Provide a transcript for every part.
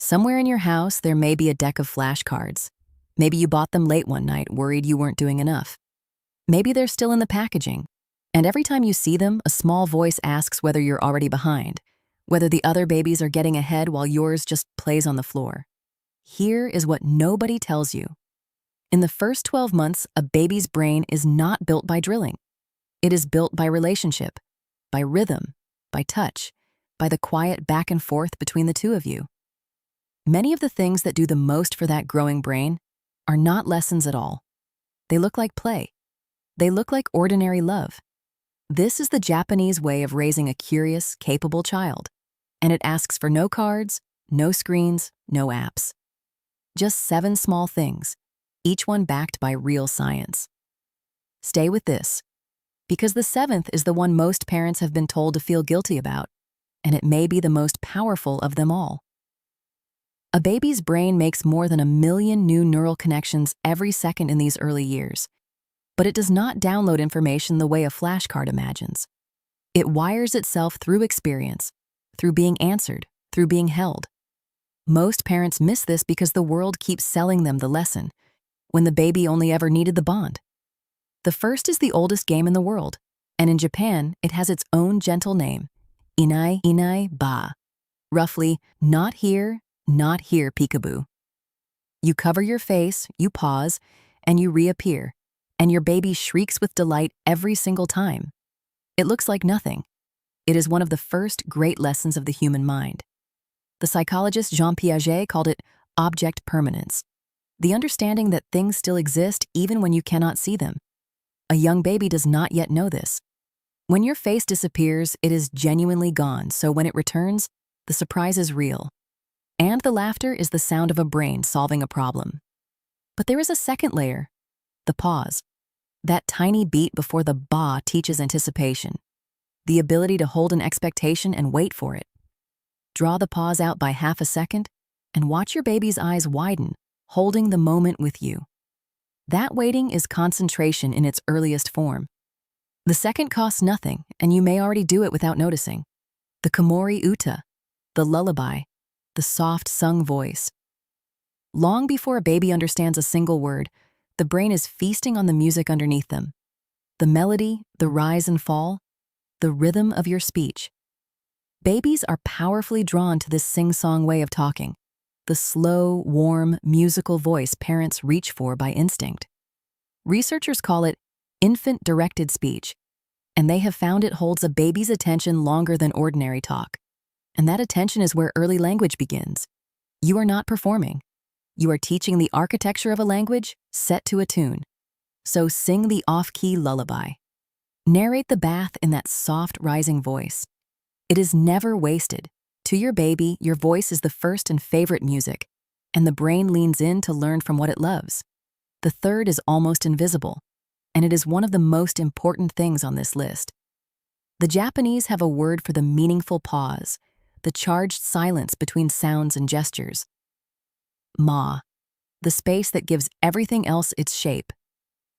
Somewhere in your house, there may be a deck of flashcards. Maybe you bought them late one night, worried you weren't doing enough. Maybe they're still in the packaging, and every time you see them, a small voice asks whether you're already behind, whether the other babies are getting ahead while yours just plays on the floor. Here is what nobody tells you. In the first 12 months, a baby's brain is not built by drilling. It is built by relationship, by rhythm, by touch, by the quiet back and forth between the two of you. Many of the things that do the most for that growing brain are not lessons at all. They look like play. They look like ordinary love. This is the Japanese way of raising a curious, capable child, and it asks for no cards, no screens, no apps. Just 7 small things, each one backed by real science. Stay with this, because the 7th is the one most parents have been told to feel guilty about, and it may be the most powerful of them all. A baby's brain makes more than 1 million new neural connections every second in these early years, but it does not download information the way a flashcard imagines. It wires itself through experience, through being answered, through being held. Most parents miss this because the world keeps selling them the lesson, when the baby only ever needed the bond. The first is the oldest game in the world, and in Japan, it has its own gentle name, inai ba. Roughly, not here, peekaboo. You cover your face, you pause, and you reappear, and your baby shrieks with delight every single time. It looks like nothing. It is one of the first great lessons of the human mind. The psychologist Jean Piaget called it object permanence, the understanding that things still exist even when you cannot see them. A young baby does not yet know this. When your face disappears, it is genuinely gone, so when it returns, the surprise is real. And the laughter is the sound of a brain solving a problem. But there is a second layer, the pause. That tiny beat before the ba teaches anticipation, the ability to hold an expectation and wait for it. Draw the pause out by half a second and watch your baby's eyes widen, holding the moment with you. That waiting is concentration in its earliest form. The second costs nothing, and you may already do it without noticing. The komori-uta, the lullaby, the soft sung voice. Long before a baby understands a single word, the brain is feasting on the music underneath them. The melody, the rise and fall, the rhythm of your speech. Babies are powerfully drawn to this sing-song way of talking, the slow, warm, musical voice parents reach for by instinct. Researchers call it infant-directed speech, and they have found it holds a baby's attention longer than ordinary talk. And that attention is where early language begins. You are not performing. You are teaching the architecture of a language set to a tune. So sing the off-key lullaby. Narrate the bath in that soft, rising voice. It is never wasted. To your baby, your voice is the first and favorite music, and the brain leans in to learn from what it loves. The third is almost invisible, and it is one of the most important things on this list. The Japanese have a word for the meaningful pause, the charged silence between sounds and gestures. Ma, the space that gives everything else its shape.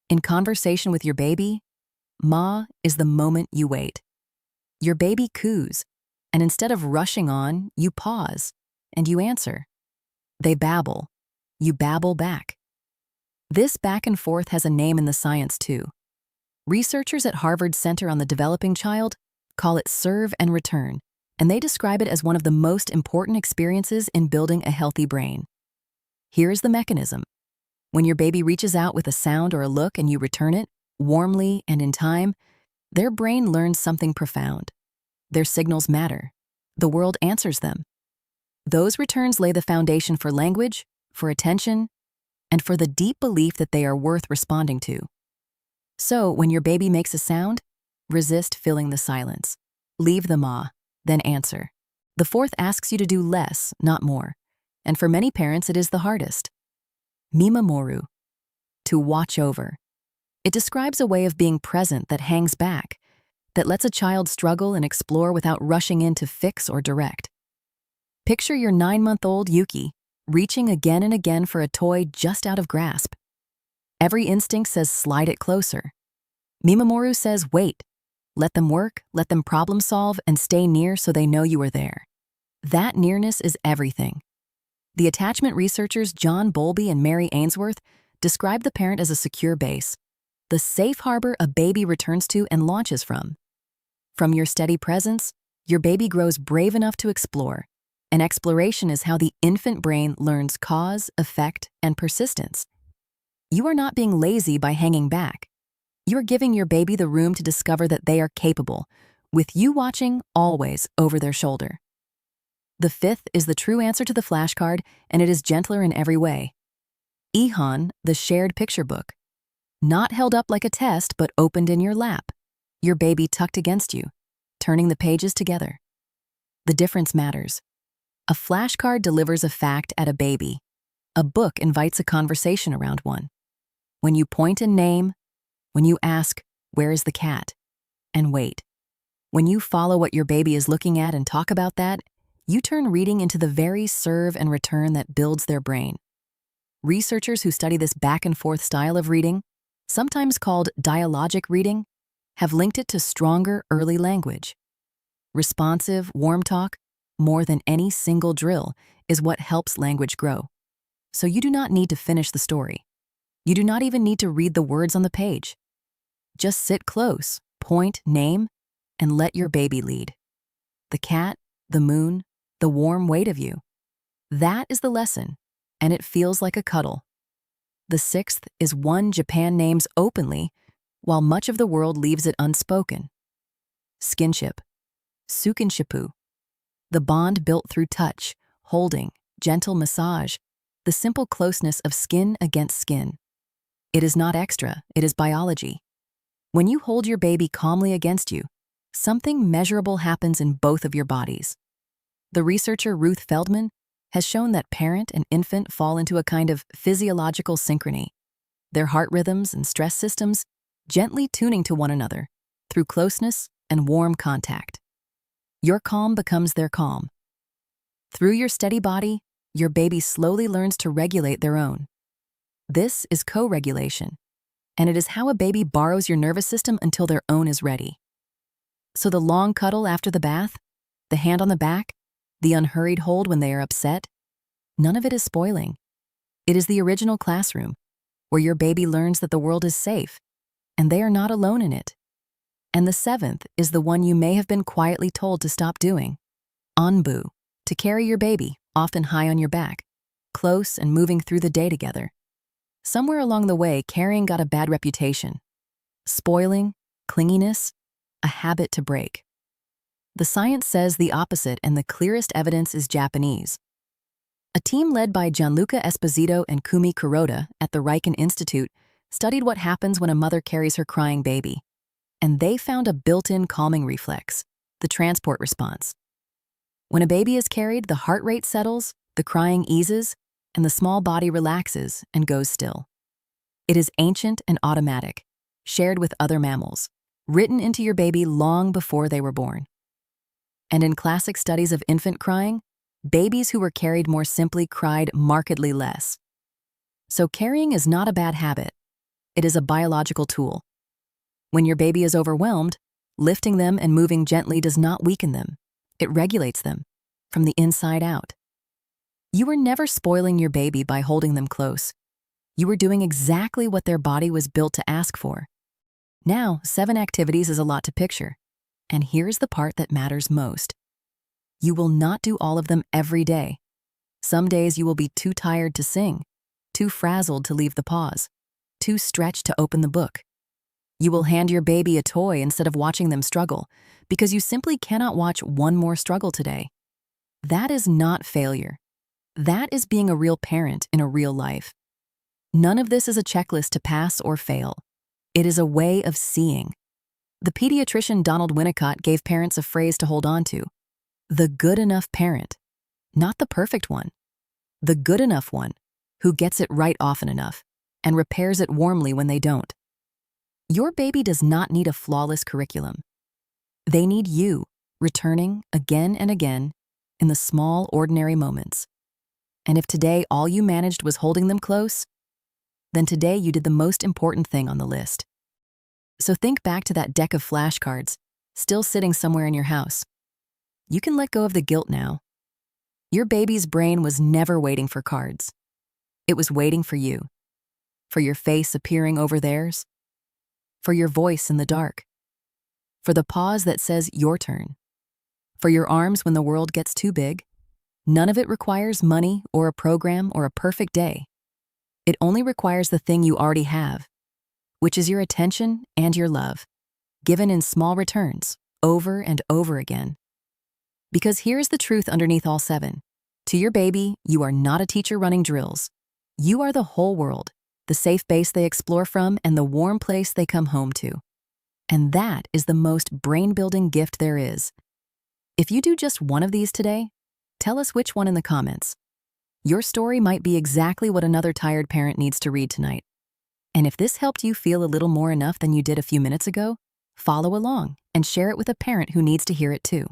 In conversation with your baby, ma is the moment you wait. Your baby coos, and instead of rushing on, you pause, and you answer. They babble. You babble back. This back and forth has a name in the science too. Researchers at Harvard Center on the Developing Child call it serve and return, and they describe it as one of the most important experiences in building a healthy brain. Here is the mechanism. When your baby reaches out with a sound or a look and you return it, warmly and in time, their brain learns something profound. Their signals matter. The world answers them. Those returns lay the foundation for language, for attention, and for the deep belief that they are worth responding to. So, when your baby makes a sound, resist filling the silence. Leave the ma, then answer. The fourth asks you to do less, not more. And for many parents, it is the hardest. Mimamoru, to watch over. It describes a way of being present that hangs back, that lets a child struggle and explore without rushing in to fix or direct. Picture your 9-month-old Yuki reaching again and again for a toy just out of grasp. Every instinct says slide it closer. Mimamoru says wait, let them work, let them problem solve, and stay near so they know you are there. That nearness is everything. The attachment researchers John Bowlby and Mary Ainsworth describe the parent as a secure base, the safe harbor a baby returns to and launches from. From your steady presence, your baby grows brave enough to explore, and exploration is how the infant brain learns cause, effect, and persistence. You are not being lazy by hanging back. You are giving your baby the room to discover that they are capable, with you watching always over their shoulder. The fifth is the true answer to the flashcard, and it is gentler in every way. Ehon, the shared picture book. Not held up like a test, but opened in your lap. Your baby tucked against you, turning the pages together. The difference matters. A flashcard delivers a fact at a baby. A book invites a conversation around one. When you point and name, when you ask, "Where is the cat?" and wait. When you follow what your baby is looking at and talk about that, you turn reading into the very serve and return that builds their brain. Researchers who study this back-and-forth style of reading, sometimes called dialogic reading, have linked it to stronger early language. Responsive, warm talk, more than any single drill, is what helps language grow. So you do not need to finish the story. You do not even need to read the words on the page. Just sit close, point, name, and let your baby lead. The cat, the moon, the warm weight of you. That is the lesson, and it feels like a cuddle. The sixth is one Japan names openly, while much of the world leaves it unspoken. Skinship, Sukinshipu. The bond built through touch, holding, gentle massage, the simple closeness of skin against skin. It is not extra, it is biology. When you hold your baby calmly against you, something measurable happens in both of your bodies. The researcher Ruth Feldman has shown that parent and infant fall into a kind of physiological synchrony, their heart rhythms and stress systems gently tuning to one another through closeness and warm contact. Your calm becomes their calm. Through your steady body, your baby slowly learns to regulate their own. This is co-regulation, and it is how a baby borrows your nervous system until their own is ready. So the long cuddle after the bath, the hand on the back, the unhurried hold when they are upset, none of it is spoiling. It is the original classroom, where your baby learns that the world is safe, and they are not alone in it. And the seventh is the one you may have been quietly told to stop doing. Anbu, to carry your baby, often high on your back, close and moving through the day together. Somewhere along the way, carrying got a bad reputation. Spoiling, clinginess, a habit to break. The science says the opposite, and the clearest evidence is Japanese. A team led by Gianluca Esposito and Kumi Kuroda at the Riken Institute studied what happens when a mother carries her crying baby, and they found a built-in calming reflex, the transport response. When a baby is carried, the heart rate settles, the crying eases, and the small body relaxes and goes still. It is ancient and automatic, shared with other mammals, written into your baby long before they were born. And in classic studies of infant crying, babies who were carried more simply cried markedly less. So carrying is not a bad habit. It is a biological tool. When your baby is overwhelmed, lifting them and moving gently does not weaken them. It regulates them from the inside out. You were never spoiling your baby by holding them close. You were doing exactly what their body was built to ask for. Now, 7 activities is a lot to picture. And here's the part that matters most. You will not do all of them every day. Some days you will be too tired to sing, too frazzled to leave the pause, too stretched to open the book. You will hand your baby a toy instead of watching them struggle, because you simply cannot watch one more struggle today. That is not failure. That is being a real parent in a real life. None of this is a checklist to pass or fail. It is a way of seeing. The pediatrician Donald Winnicott gave parents a phrase to hold on to: the good enough parent. Not the perfect one. The good enough one, who gets it right often enough and repairs it warmly when they don't. Your baby does not need a flawless curriculum. They need you, returning again and again in the small, ordinary moments. And if today all you managed was holding them close, then today you did the most important thing on the list. So think back to that deck of flashcards, still sitting somewhere in your house. You can let go of the guilt now. Your baby's brain was never waiting for cards. It was waiting for you, for your face appearing over theirs, for your voice in the dark, for the pause that says your turn, for your arms when the world gets too big. None of it requires money or a program or a perfect day. It only requires the thing you already have, which is your attention and your love, given in small returns, over and over again. Because here's the truth underneath all 7. To your baby, you are not a teacher running drills. You are the whole world, the safe base they explore from and the warm place they come home to. And that is the most brain-building gift there is. If you do just one of these today, tell us which one in the comments. Your story might be exactly what another tired parent needs to read tonight. And if this helped you feel a little more enough than you did a few minutes ago, follow along and share it with a parent who needs to hear it too.